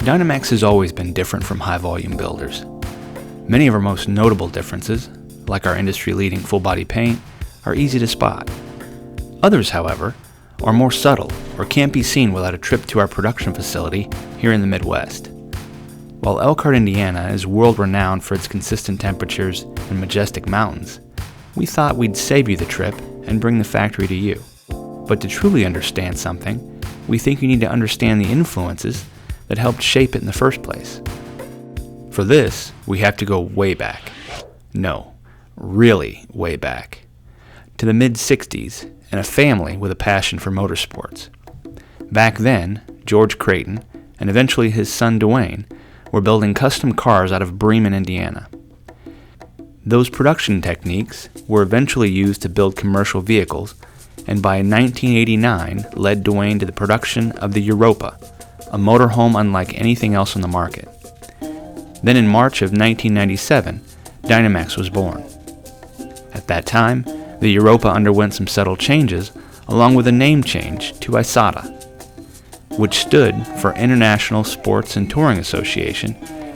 Dynamax has always been different from high-volume builders. Many of our most notable differences, like our industry-leading full-body paint, are easy to spot. Others, however, are more subtle or can't be seen without a trip to our production facility here in the Midwest. While Elkhart, Indiana is world-renowned for its consistent temperatures and majestic mountains, we thought we'd save you the trip and bring the factory to you. But to truly understand something, we think you need to understand the influences that helped shape it in the first place. For this, we have to go way back. No, really way back. To the mid-60s and a family with a passion for motorsports. Back then, George Creighton, and eventually his son Dwayne, were building custom cars out of Bremen, Indiana. Those production techniques were eventually used to build commercial vehicles, and by 1989 led Dwayne to the production of the Europa, a motorhome unlike anything else on the market. Then in March of 1997, Dynamax was born. At that time, the Europa underwent some subtle changes, along with a name change to ISATA, which stood for International Sports and Touring Association,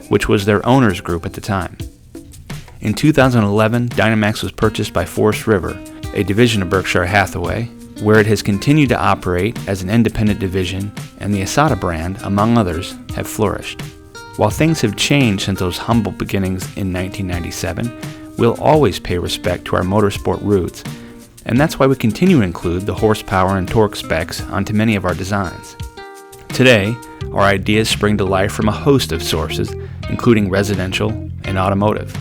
which was their owners group at the time. In 2011, Dynamax was purchased by Forest River, a division of Berkshire Hathaway, where it has continued to operate as an independent division, and the ISATA brand, among others, have flourished. While things have changed since those humble beginnings in 1997, we'll always pay respect to our motorsport roots, and that's why we continue to include the horsepower and torque specs onto many of our designs. Today, our ideas spring to life from a host of sources, including residential and automotive.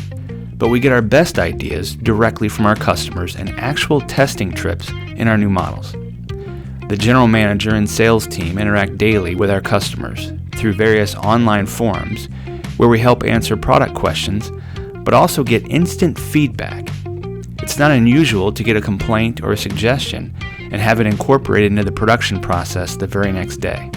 But we get our best ideas directly from our customers and actual testing trips in our new models. The general manager and sales team interact daily with our customers through various online forums where we help answer product questions, but also get instant feedback. It's not unusual to get a complaint or a suggestion and have it incorporated into the production process the very next day.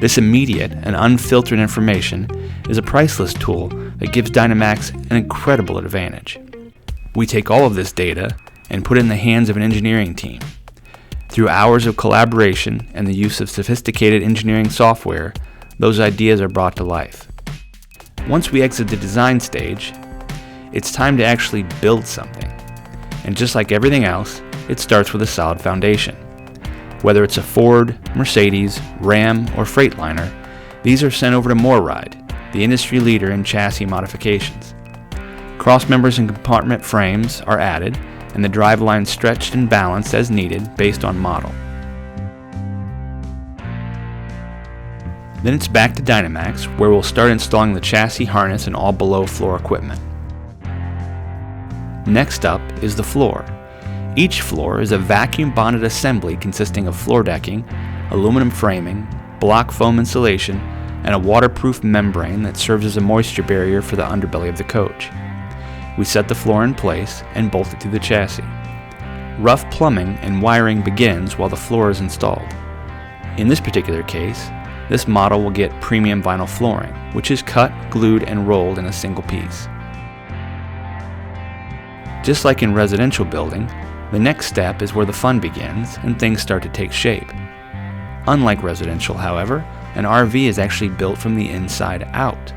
This immediate and unfiltered information is a priceless tool that gives Dynamax an incredible advantage. We take all of this data and put it in the hands of an engineering team. Through hours of collaboration and the use of sophisticated engineering software, those ideas are brought to life. Once we exit the design stage, it's time to actually build something. And just like everything else, it starts with a solid foundation. Whether it's a Ford, Mercedes, Ram, or Freightliner, these are sent over to Moorride, the industry leader in chassis modifications. Cross members and compartment frames are added, and the driveline stretched and balanced as needed based on model. Then it's back to Dynamax, where we'll start installing the chassis harness and all below-floor equipment. Next up is the floor. Each floor is a vacuum-bonded assembly consisting of floor decking, aluminum framing, block foam insulation, and a waterproof membrane that serves as a moisture barrier for the underbelly of the coach. We set the floor in place and bolt it to the chassis. Rough plumbing and wiring begins while the floor is installed. In this particular case, this model will get premium vinyl flooring, which is cut, glued, and rolled in a single piece. Just like in residential building, the next step is where the fun begins and things start to take shape. Unlike residential, however, an RV is actually built from the inside out.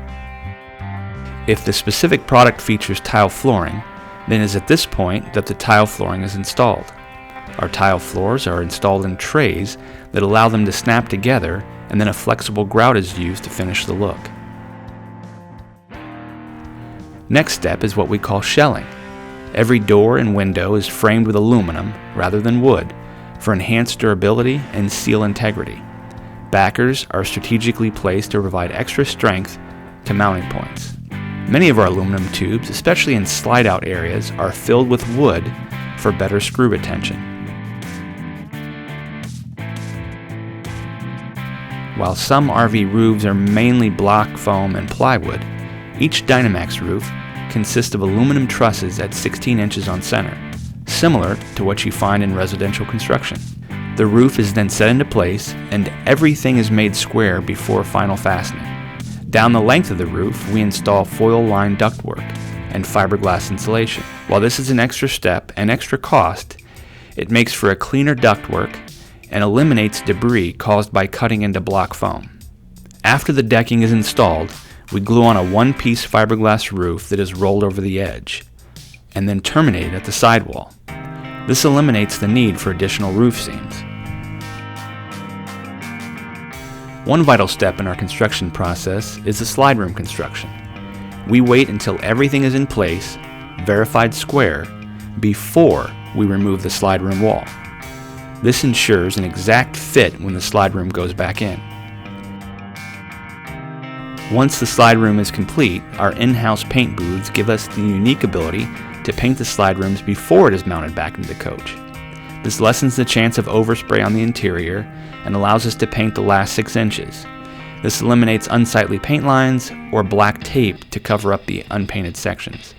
If the specific product features tile flooring, then it's at this point that the tile flooring is installed. Our tile floors are installed in trays that allow them to snap together, and then a flexible grout is used to finish the look. Next step is what we call shelling. Every door and window is framed with aluminum rather than wood for enhanced durability and seal integrity. Backers are strategically placed to provide extra strength to mounting points. Many of our aluminum tubes, especially in slide-out areas, are filled with wood for better screw retention. While some RV roofs are mainly block foam and plywood, each Dynamax roof consists of aluminum trusses at 16 inches on center, similar to what you find in residential construction. The roof is then set into place and everything is made square before final fastening. Down the length of the roof, we install foil-lined ductwork and fiberglass insulation. While this is an extra step and extra cost, it makes for a cleaner ductwork and eliminates debris caused by cutting into block foam. After the decking is installed, we glue on a one-piece fiberglass roof that is rolled over the edge, and then terminated at the sidewall. This eliminates the need for additional roof seams. One vital step in our construction process is the slide room construction. We wait until everything is in place, verified square, before we remove the slide room wall. This ensures an exact fit when the slide room goes back in. Once the slide room is complete, our in-house paint booths give us the unique ability to paint the slide rooms before it is mounted back into the coach. This lessens the chance of overspray on the interior and allows us to paint the last 6 inches. This eliminates unsightly paint lines or black tape to cover up the unpainted sections.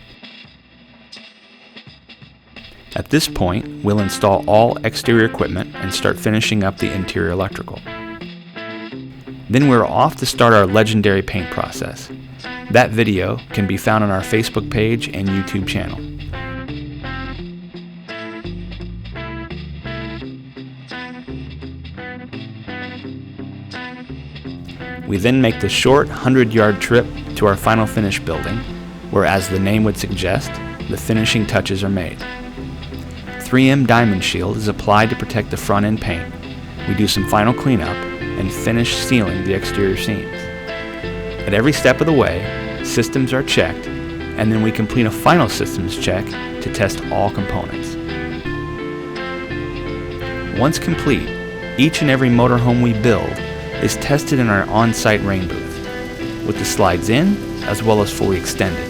At this point, we'll install all exterior equipment and start finishing up the interior electrical. Then we're off to start our legendary paint process. That video can be found on our Facebook page and YouTube channel. We then make the short 100-yard trip to our final finish building, where, as the name would suggest, the finishing touches are made. 3M Diamond Shield is applied to protect the front end paint. We do some final cleanup and finish sealing the exterior seams. At every step of the way, systems are checked, and then we complete a final systems check to test all components. Once complete, each and every motorhome we build is tested in our on-site rain booth, with the slides in as well as fully extended.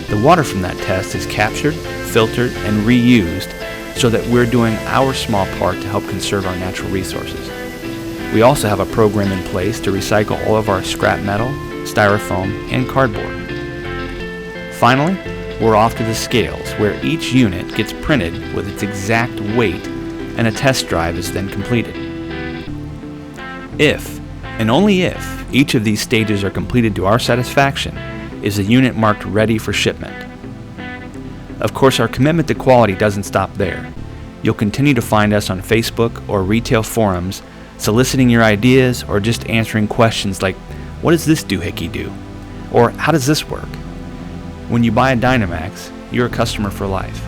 The water from that test is captured, filtered, and reused so that we're doing our small part to help conserve our natural resources. We also have a program in place to recycle all of our scrap metal, styrofoam, and cardboard. Finally, we're off to the scales, where each unit gets printed with its exact weight and a test drive is then completed. If, and only if, each of these stages are completed to our satisfaction, is the unit marked ready for shipment. Of course, our commitment to quality doesn't stop there. You'll continue to find us on Facebook or retail forums, soliciting your ideas or just answering questions like, what does this doohickey do? Or how does this work? When you buy a Dynamax, you're a customer for life.